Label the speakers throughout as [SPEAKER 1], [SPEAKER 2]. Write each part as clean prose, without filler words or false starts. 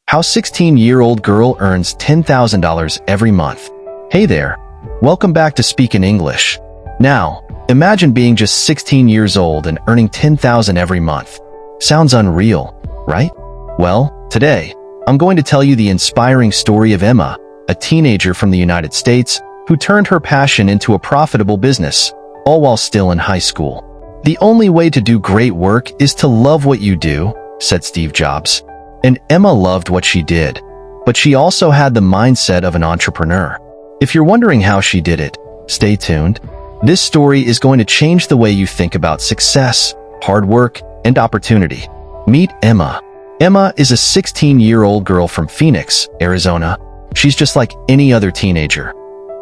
[SPEAKER 1] How 16-year-old girl earns $10,000 every month. Hey there. Welcome back to Speak in English. Now, imagine being just 16 years old and earning $10,000 every month. Sounds unreal, right? Well, today, I'm going to tell you the inspiring story of Emma, a teenager from the United States who turned her passion into a profitable business, all while still in high school. The only way to do great work is to love what you do, said Steve Jobs. And Emma loved what she did, but she also had the mindset of an entrepreneur. If you're wondering how she did it, stay tuned. This story is going to change the way you think about success, hard work, and opportunity. Meet Emma. Emma is a 16-year-old girl from Phoenix, Arizona. She's just like any other teenager.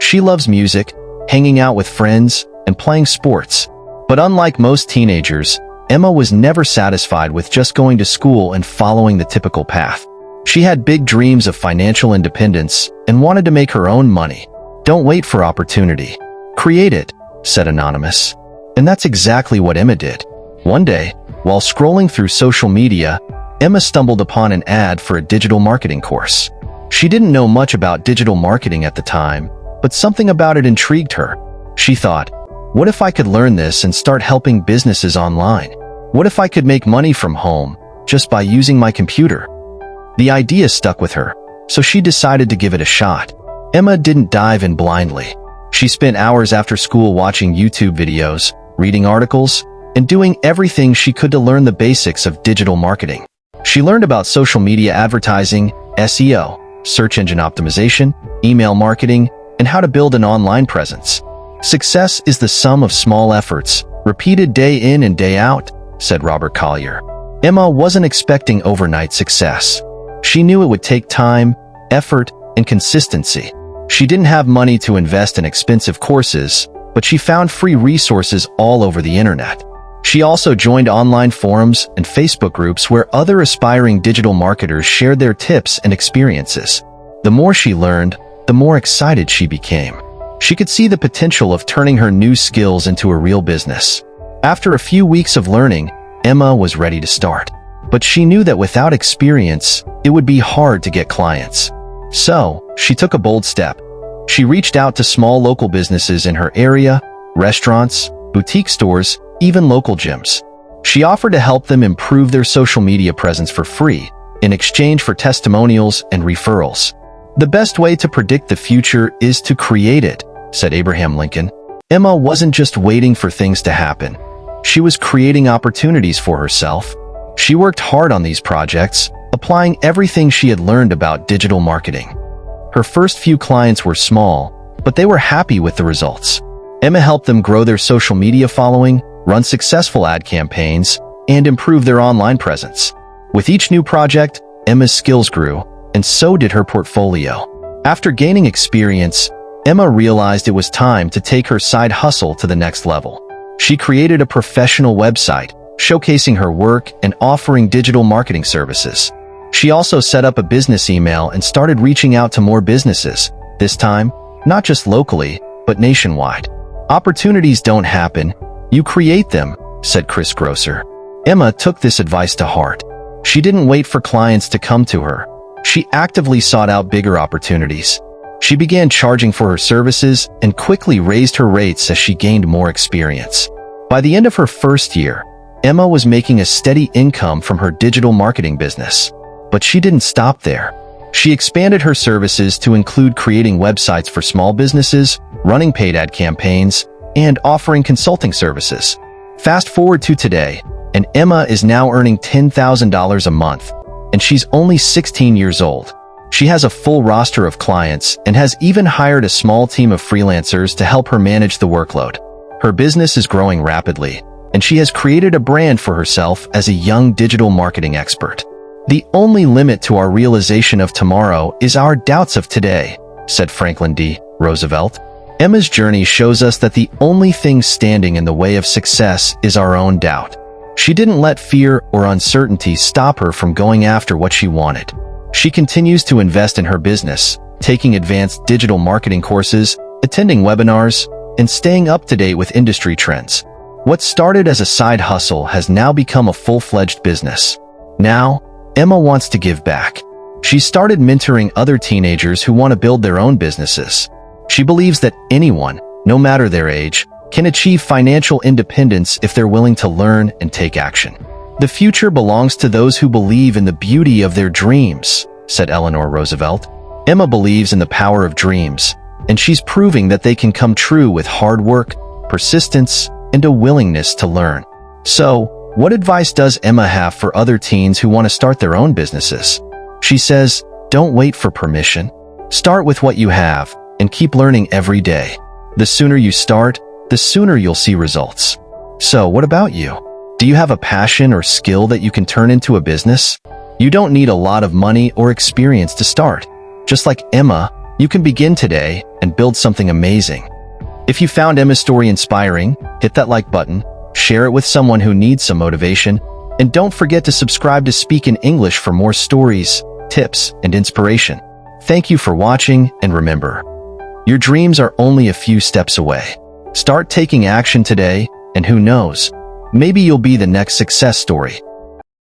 [SPEAKER 1] She loves music, hanging out with friends, and playing sports. But unlike most teenagers, Emma was never satisfied with just going to school and following the typical path. She had big dreams of financial independence and wanted to make her own money. Don't wait for opportunity. Create it, said Anonymous. And that's exactly what Emma did. One day, while scrolling through social media, Emma stumbled upon an ad for a digital marketing course. She didn't know much about digital marketing at the time, but something about it intrigued her. She thought, what if I could learn this and start helping businesses online? What if I could make money from home just by using my computer? The idea stuck with her, so she decided to give it a shot. Emma didn't dive in blindly. She spent hours after school watching YouTube videos, reading articles, and doing everything she could to learn the basics of digital marketing. She learned about social media advertising, SEO, search engine optimization, email marketing, and how to build an online presence. Success is the sum of small efforts, repeated day in and day out, said Robert Collier. Emma wasn't expecting overnight success. She knew it would take time, effort, and consistency. She didn't have money to invest in expensive courses, but she found free resources all over the internet. She also joined online forums and Facebook groups where other aspiring digital marketers shared their tips and experiences. The more she learned, the more excited she became. She could see the potential of turning her new skills into a real business. After a few weeks of learning, Emma was ready to start. But she knew that without experience, it would be hard to get clients. So, she took a bold step. She reached out to small local businesses in her area, restaurants, boutique stores, even local gyms. She offered to help them improve their social media presence for free, in exchange for testimonials and referrals. The best way to predict the future is to create it, said Abraham Lincoln. Emma wasn't just waiting for things to happen. She was creating opportunities for herself. She worked hard on these projects, applying everything she had learned about digital marketing. Her first few clients were small, but they were happy with the results. Emma helped them grow their social media following, run successful ad campaigns, and improve their online presence. With each new project, Emma's skills grew, and so did her portfolio. After gaining experience, Emma realized it was time to take her side hustle to the next level. She created a professional website, showcasing her work and offering digital marketing services. She also set up a business email and started reaching out to more businesses, this time, not just locally, but nationwide. Opportunities don't happen, you create them, said Chris Grosser. Emma took this advice to heart. She didn't wait for clients to come to her. She actively sought out bigger opportunities. She began charging for her services and quickly raised her rates as she gained more experience. By the end of her first year, Emma was making a steady income from her digital marketing business. But she didn't stop there. She expanded her services to include creating websites for small businesses, running paid ad campaigns, and offering consulting services. Fast forward to today, and Emma is now earning $10,000 a month, and she's only 16 years old. She has a full roster of clients and has even hired a small team of freelancers to help her manage the workload. Her business is growing rapidly, and she has created a brand for herself as a young digital marketing expert. The only limit to our realization of tomorrow is our doubts of today, said Franklin D. Roosevelt. Emma's journey shows us that the only thing standing in the way of success is our own doubt. She didn't let fear or uncertainty stop her from going after what she wanted. She continues to invest in her business, taking advanced digital marketing courses, attending webinars, and staying up to date with industry trends. What started as a side hustle has now become a full-fledged business. Now, Emma wants to give back. She started mentoring other teenagers who want to build their own businesses. She believes that anyone, no matter their age, can achieve financial independence if they're willing to learn and take action. The future belongs to those who believe in the beauty of their dreams, said Eleanor Roosevelt. Emma believes in the power of dreams, and she's proving that they can come true with hard work, persistence, and a willingness to learn. So, what advice does Emma have for other teens who want to start their own businesses? She says, don't wait for permission. Start with what you have, and keep learning every day. The sooner you start, the sooner you'll see results. So, what about you? Do you have a passion or skill that you can turn into a business? You don't need a lot of money or experience to start. Just like Emma, you can begin today and build something amazing. If you found Emma's story inspiring, hit that like button, share it with someone who needs some motivation, and don't forget to subscribe to Speak in English for more stories, tips, and inspiration. Thank you for watching, and remember, your dreams are only a few steps away. Start taking action today, and who knows, maybe you'll be the next success story.